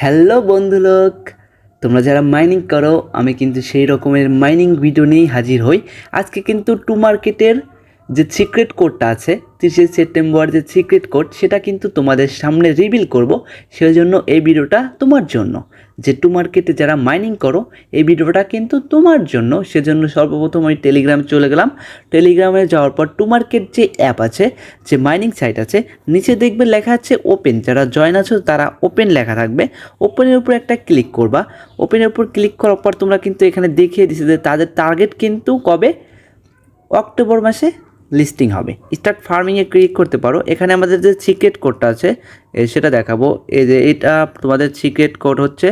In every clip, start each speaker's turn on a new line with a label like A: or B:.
A: Hello বন্ধুলোক, তোমরা যারা mining করো আমি কিন্তু সেই রকমের মাইনিং ভিডিও নিয়েই হাজির হই। আজকে কিন্তু টু মার্কেটের যে সিক্রেট কোডটা আছে 30শে সেপ্টেম্বর যে সিক্রেট কোড সেটা কিন্তু তোমাদের সামনে রিভিল করব। সেই জন্য এই ভিডিওটা তোমার জন্য, যে টু মার্কেটে যারা মাইনিং করো এই ভিডিওটা কিন্তু তোমার জন্য। সেজন্য সর্বপ্রথম আমি টেলিগ্রাম চলে গেলাম। টেলিগ্রামে যাওয়ার পর টু মার্কেট যে অ্যাপ আছে, যে মাইনিং সাইট আছে, নিচে দেখবে লেখা আছে ওপেন। যারা জয়েন আছো তারা ওপেন লেখা থাকবে, ওপেনের উপর একটা ক্লিক করবা। ওপেনের উপর ক্লিক করার পর তোমরা কিন্তু এখানে দেখিয়ে দিচ্ছে যে তাদের টার্গেট কিন্তু কবে, অক্টোবর মাসে লিস্টিং হবে। স্টার্ট ফার্মিংয়ে ক্লিক করতে পারো। এখানে আমাদের যে সিক্রেট কোডটা আছে সেটা দেখাবো। এই যে এটা তোমাদের সিক্রেট কোড হচ্ছে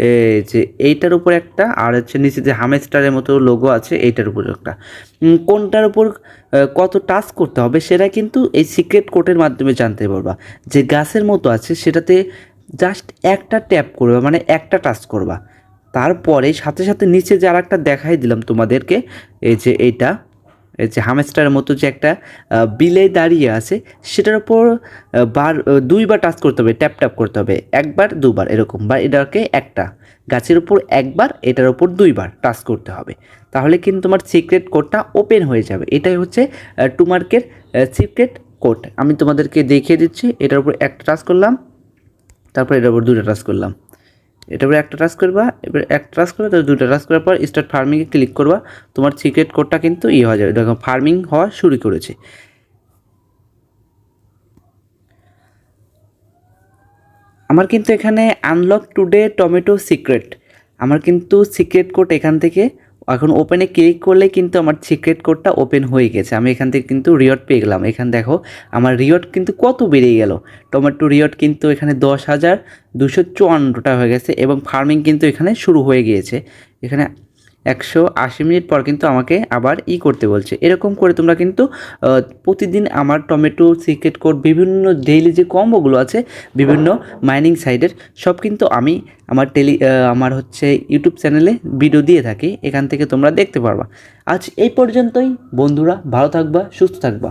A: এই যে এইটার উপর একটা, আর হচ্ছে নিচে যে হামেস্টারের মতো লোগো আছে এইটার উপর একটা। কোনটার উপর কত টাচ করতে হবে সেটা কিন্তু এই সিক্রেট কোডের মাধ্যমে জানতে পারবা। যে গাছের মতো আছে সেটাতে জাস্ট একটা ট্যাপ করবা, মানে একটা টাচ করবা। তারপরে সাথে সাথে নিচে যে আর একটা দেখাই দিলাম তোমাদেরকে, এই যে এইটা, এই যে হামস্টারের মতো যে একটা বিলে দাঁড়িয়ে আছে সেটার উপর দুইবার টাচ করতে হবে, ট্যাপ ট্যাপ করতে হবে, একবার দুবার এরকম, বা এটাকে একটা গাছের উপর একবার, এটার উপর দুইবার টাচ করতে হবে। তাহলে কিন্তু তোমার সিক্রেট কোডটা ওপেন হয়ে যাবে। এটাই হচ্ছে টু মার্কেট সিক্রেট কোড। আমি তোমাদেরকে দেখিয়ে দিচ্ছি। এটার উপর একটা টাচ করলাম, তারপর এটার উপর দুটো টাচ করলাম, এটার উপরে একটা টাচ করবা, এবার একটা টাচ করবে, তারপর দুটো টাচ করার পর স্টার্ট ফার্মিংয়ে ক্লিক করবা। তোমার সিক্রেট কোডটা কিন্তু হয়ে যাবে। দেখো ফার্মিং হওয়া শুরু করেছে। আমার কিন্তু এখানে আনলক টুডে টমেটো সিক্রেট, আমার কিন্তু সিক্রেট কোড এখান থেকে এখন ওপেনে ক্লিক করলে কিন্তু আমার সিক্রেট কোডটা ওপেন হয়ে গেছে। আমি এখান থেকে কিন্তু রিওয়ার্ড পেয়ে গেলাম। এখানে দেখো আমার রিওয়ার্ড কিন্তু কত বেড়ে গেল। টমেটো রিওয়ার্ড কিন্তু এখানে 10,254টা হয়ে গেছে, এবং ফার্মিং কিন্তু এখানে শুরু হয়ে গিয়েছে। এখানে 180 মিনিট পর কিন্তু আমাকে আবার করতে বলছে। এরকম করে তোমরা কিন্তু প্রতিদিন আমার টমেটো সিক্রেট কোড, বিভিন্ন ডেইলি যে কম্বোগুলো আছে বিভিন্ন মাইনিং সাইটের, সব কিন্তু আমি আমার হচ্ছে ইউটিউব চ্যানেলে ভিডিও দিয়ে থাকি। এখান থেকে তোমরা দেখতে পারবা। আজ এই পর্যন্তই বন্ধুরা, ভালো থাকবা, সুস্থ থাকবা।